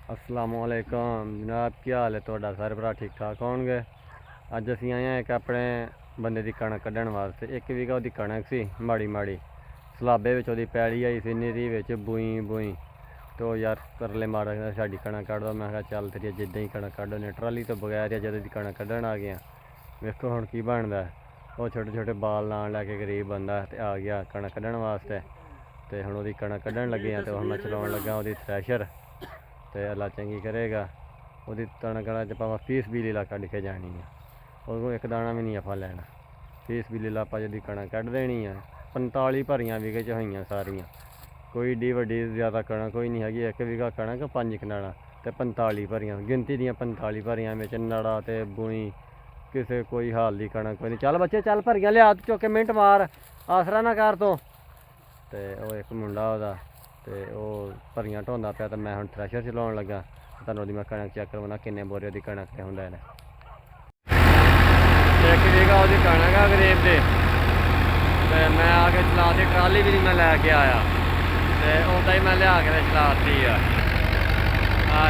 असलामुअलैकुम जनाब, क्या हाल है तुहाडा? सारे भरा ठीक ठाक होणगे। अज असीं आए हैं एक अपने बंदे की कणक कड्ढण वास्ते। 1 बीघा उहदी कणक सी, माड़ी माड़ी सलाबे विच उहदी पैली आई सी, निरी विच बुई बुई। तो यार तरले मारा साडी कणक कड्ढ दो। मैं कहा चल तेरी जिद्दां ही कणक कड्ढ ने, ट्राली तो बगैर या जदों दी कणक कड्ढण आ गया। वेखो हुण की बनदा। वो छोटे छोटे बाल नाल लैके गरीब बंदा ते आ गया कणक कड्ढण वास्ते। तो हुण उहदी कणक कड्ढण लगे हैं। तो हुण मैं चलाउण लगा उहदी थ्रैशर। तो अल्लाह चंगी करेगा। वो कणक च भावें 30 भी लीला कढ़ के जानी है, वो एक दाना भी नहीं आफा लैना। 30 भी लीला आप जी कणक कढ़ देनी है। 45 भरियां बीघे च होईयां सारियां। कोई एड्डी वड्डी ज़्यादा कणक कोई नहीं हैगी। 1 बीघा कणक 5 कनाला तो 45 भरियां, गिनती दियां 45 भरियां में नड़ा तो बुई किसी कोई हाल की कणक कोई नहीं। चल बच्चे चल, भरियां लिया चुक के मिनट मार, आसरा ना कर। तो एक मुंडा वह तो वह भरियां ढोंदा पाया। तो मैं हुण थ्रैशर चलाउण लगा। तुहानूं मैं कणक चैक करवाना किन्ने बोरे की कणक ते हुंदा है। 1 बीघा वो कणक है गरीब की। तो मैं आके चलाती, ट्राली भी नहीं मैं लैके आया, तो उदा ही मैं लिया के चलाती है।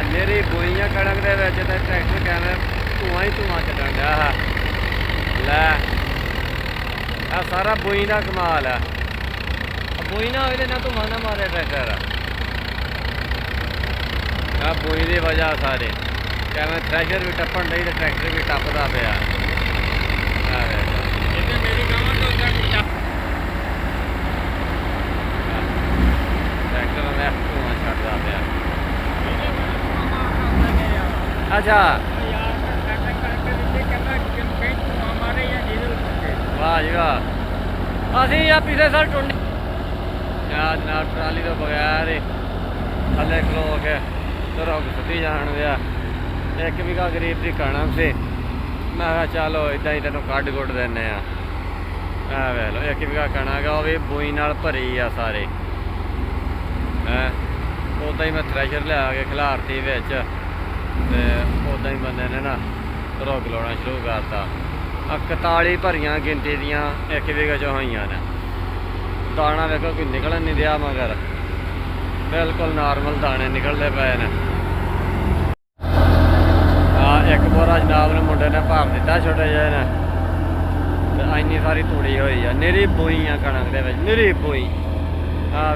मेरी बुई है कणक के ट्रैक्टर कैमरे धुआं ही धुआं चलन दिया है। लै सारा बुई का कमाल है। बुई ना हो ना धुआं ना मारे ट्रैक्टर। बुई की वजह सारी कैमरे थ्रैशर भी टप्पन डी तो ट्रैक्टर भी टपदा पाया। अच्छा वाह जी वाह। असी या पिछले साल टुंड जनाब ट्राली तो बगैर ही थले खलो के तो रुक सुधी जान दिया। 1 बीघा गरीब की कणक से। मैं कहा चलो इदा ही तेनों कढ़ गुड़ देने। वे लो 1 बीघा कणक है, वह भी बुई नाल भरी आ सारी। उदा ही मैं थ्रैशर लिया के खिलारती बिच, उदा ही बंदे ने ना रुक लाना शुरू करता। 41 भरियां गिनती दियां 1 बीघे चो होईयां ने। दाना वेखो कोई निकलन नहीं दिया, मगर बिल्कुल नॉर्मल दाने निकलते पे ने। एक बोरा जनाब ने मुंडे ने भर दिता छोटे जे ने। इन्नी सारी तूड़ी हुई है, निरी बुई है कणक दे विच, निरी बुई।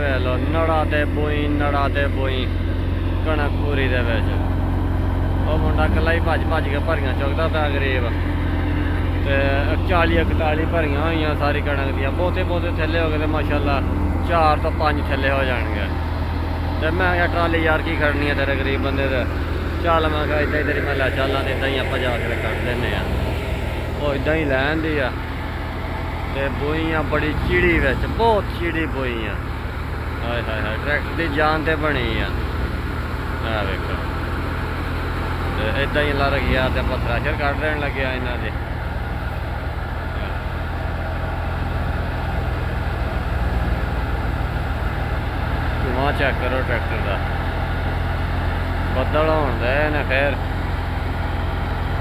वे लो नड़ा ते बुई, नड़ा ते बुई कणक पूरी दे विच। वो मुंडा कला ही भज भज के भरियां चुकदा पिया गरीब। तो 40-41 भरियां हुई सारी कणक दियां। बहुते बहुते थैले हो गए माशाअल्लाह, 4 तो 5 थैले हो जाएंगे। तो मैं क्या ट्राली यार की खड़नी है तेरे गरीब बंदे से। चल मैं कहा इदा ही तेरी मैं लै चलना, तो इदा ही आप जाके कट देने। वो इदा ही लैन दी आ। तो बुईयां बड़ी चिड़ी बिच, बहुत चिड़ी बुईयां। हाय हाय हाय, ट्रैक्टर की जान तो बनी आ। वेखो तो इदा ही ला गया तो आप थ्रैशर कट देन लगे इन्हों के। धुआं चेक करो ट्रैक्टर का। बदल होने दे ने, फिर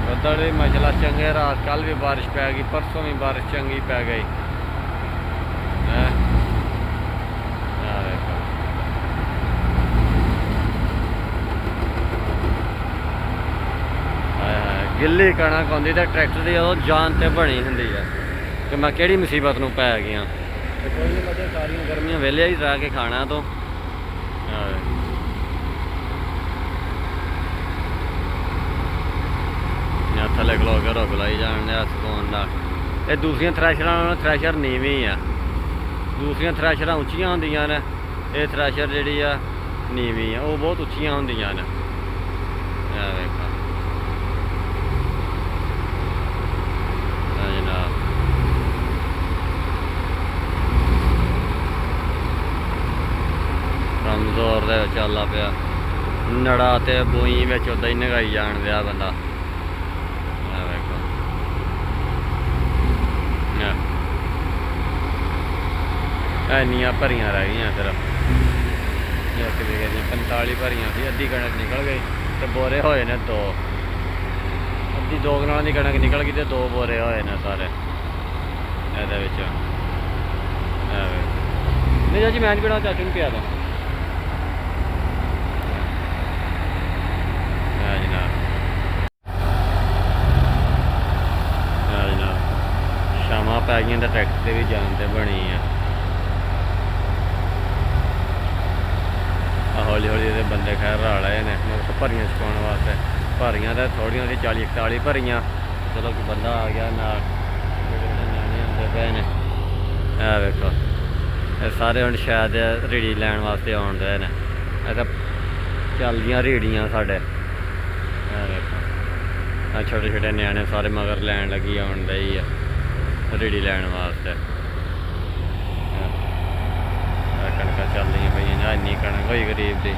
बदल भी मसला चंगे। रात कल भी बारिश पै गई, परसों भी बारिश चंगी पै गई। गिल्ली कणक होंदी तो ट्रैक्टर की उदों जान तो बनी होंदी है कि मैं किहड़ी मुसीबत नूं पै गया। तो कोई नहीं मतलब सारियां गर्मियां वेले ही रह के खाना। तो थले खलो के रुक लाई जान दिया सुकून का। ये दूसरिया थ्रैशरां नालों थ्रैशर नीवी आ। दूसरिया थ्रैशरां उच्चियां होंदियां ने, ये थ्रैशर जिहड़ी आ नीवी आ, वो बहुत उच्चियां होंदियां ने। देखो जनाब कमजोर दे चलदा पिया। नड़ा ते बुई बिच उदा ही नगाई जान दिया बंदा। इन्नियां भरियां रह गई सिर्फ 1 बीघे दी। 45 भरियां थी, अद्धी कणक निकल गई तो बोरे होए ने 2। अद्धी 2 कनाल की कणक निकल गई तो 2 बोरे होए ने सारे। नहीं चाची मैं भी चाचू नहीं पिया था। ਕਈਆਂ ਦਾ ਟਰੈਕਟਰ ਤੇ ਵੀ ਜਾਨ ਤੇ ਬਣੀ ਆ। ਹੌਲੀ ਹੌਲੀ ਇਹਦੇ ਬੰਦੇ ਖੈਰ ਰਲ ਆਏ ਨੇ ਮਤਲਬ ਭਰੀਆਂ ਛਕਾਉਣ ਵਾਸਤੇ। ਭਰੀਆਂ ਤਾਂ ਥੋੜ੍ਹੀਆਂ ਸੀ 40-41 ਭਰੀਆਂ। ਚਲੋ ਕੋਈ ਬੰਦਾ ਆ ਗਿਆ ਨਾਲ, ਜਿਹੜੇ ਨਿਆਣੇ ਹੁੰਦੇ ਪਏ ਨੇ। ਇਹ ਵੇਖੋ ਇਹ ਸਾਰੇ ਹੁਣ ਸ਼ਾਇਦ ਰੇੜੀ ਲੈਣ ਵਾਸਤੇ ਆਉਣ ਡਏ ਨੇ। ਇਹ ਤਾਂ ਚੱਲਦੀਆਂ ਰੇੜੀਆਂ ਸਾਡੇ। ਇਹ ਵੇਖੋ ਆ ਛੋਟੇ ਛੋਟੇ ਨਿਆਣੇ ਸਾਰੇ ਮਗਰ ਲੈਣ ਲੱਗੀ ਆਉਣ ਡਈ ਆ ਰੇੜੀ ਲੈਣ ਵਾਸਤੇ। ਕਣਕਾਂ ਚੱਲਦੀਆਂ ਪਈਆਂ ਜਾਂ ਇੰਨੀ ਕਣਕ ਹੋਈ ਗਰੀਬ ਦੀ,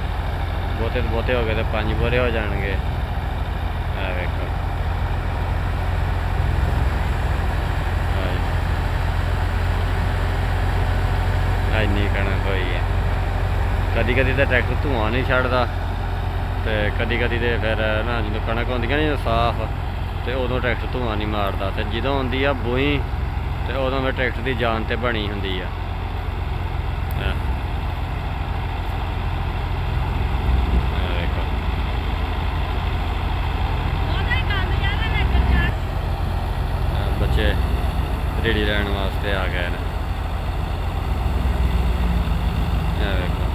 ਬਹੁਤੇ ਤੋਂ ਬਹੁਤੇ ਹੋ ਗਏ ਤਾਂ 5 ਬੋਰੇ ਹੋ ਜਾਣਗੇ। ਇਹ ਵੇਖੋ ਇੰਨੀ ਕਣਕ ਹੋਈ ਹੈ। ਕਦੀ ਕਦੀ ਤਾਂ ਟਰੈਕਟਰ ਧੂੰਆਂ ਨਹੀਂ ਛੱਡਦਾ, ਅਤੇ ਕਦੀ ਕਦੀ ਤਾਂ ਫਿਰ ਨਾ ਜਦੋਂ ਕਣਕ ਹੁੰਦੀਆਂ ਨਹੀਂ ਸਾਫ਼, ਅਤੇ ਉਦੋਂ ਟਰੈਕਟਰ ਧੂੰਆਂ ਨਹੀਂ ਮਾਰਦਾ। ਅਤੇ ਜਦੋਂ ਆਉਂਦੀ ਆ ਬੋਈ ਅਤੇ ਉਦੋਂ ਫਿਰ ਟਰੈਕਟਰ ਦੀ ਜਾਨ 'ਤੇ ਬਣੀ ਹੁੰਦੀ ਆ। ਬੱਚੇ ਰੇੜੀ ਲੈਣ ਵਾਸਤੇ ਆ ਗਏ ਨੇ। ਇਹ ਵੇਖੋ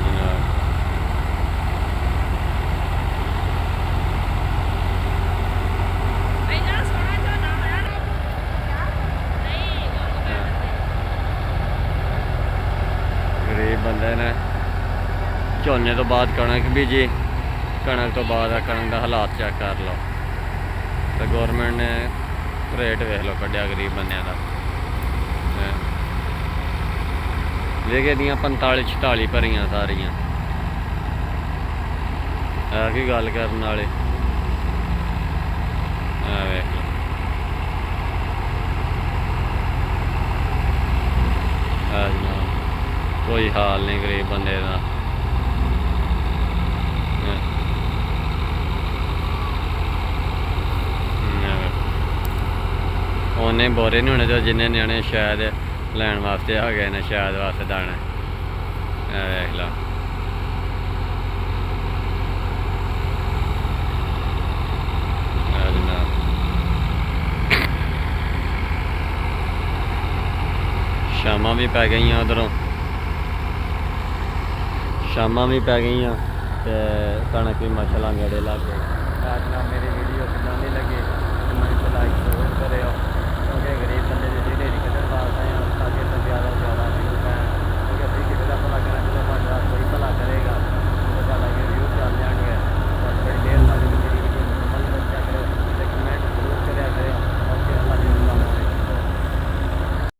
ਜਨਾਬ ਗਰੀਬ ਬੰਦੇ ਨੇ ਝੋਨੇ ਤੋਂ ਬਾਅਦ ਕਣਕ ਬੀਜੀ। ਕਣਕ ਤੋਂ ਬਾਅਦ ਕਣਕ ਦਾ ਹਾਲਾਤ ਚੈੱਕ ਕਰ ਲਓ। ਤੇ ਗੌਰਮੈਂਟ ਨੇ ਰੇਟ ਵੇਖ ਲਓ ਕੱਢਿਆ ਗਰੀਬ ਬੰਦਿਆਂ ਦਾ। ਵੇਖ ਇਹਦੀਆਂ 45-46 ਭਰੀਆਂ ਸਾਰੀਆਂ। ਇਹ ਕੀ ਗੱਲ ਕਰਨ ਵਾਲੇ। ਵੇਖ ਲਓ ਕੋਈ ਹਾਲ ਨਹੀਂ ਗਰੀਬ ਬੰਦੇ ਦਾ। ਉਹਨੇ ਬੋਰੇ ਨਹੀਂ ਹੋਣੇ ਜਿੰਨੇ ਨਿਆਣੇ ਸ਼ਾਇਦ ਲੈਣ ਵਾਸਤੇ ਆ ਗਏ ਨੇ, ਸ਼ਾਇਦ ਵਾਸਤੇ ਦਾਣਾ। ਵੇਖ ਲਾ ਸ਼ਾਮਾਂ ਵੀ ਪੈ ਗਈਆਂ, ਉਧਰੋਂ ਸ਼ਾਮਾਂ ਵੀ ਪੈ ਗਈਆਂ, ਤੇ ਕਣਕ ਵੀ ਮਾਸ਼ਾਅੱਲਾ ਨੇੜੇ ਲੱਗ ਗਈ। ਅੱਜ ਨਾਲ ਮੇਰੀ ਵੀਡੀਓ ਕਿੱਦਾਂ ਦੀ ਲੱਗੀ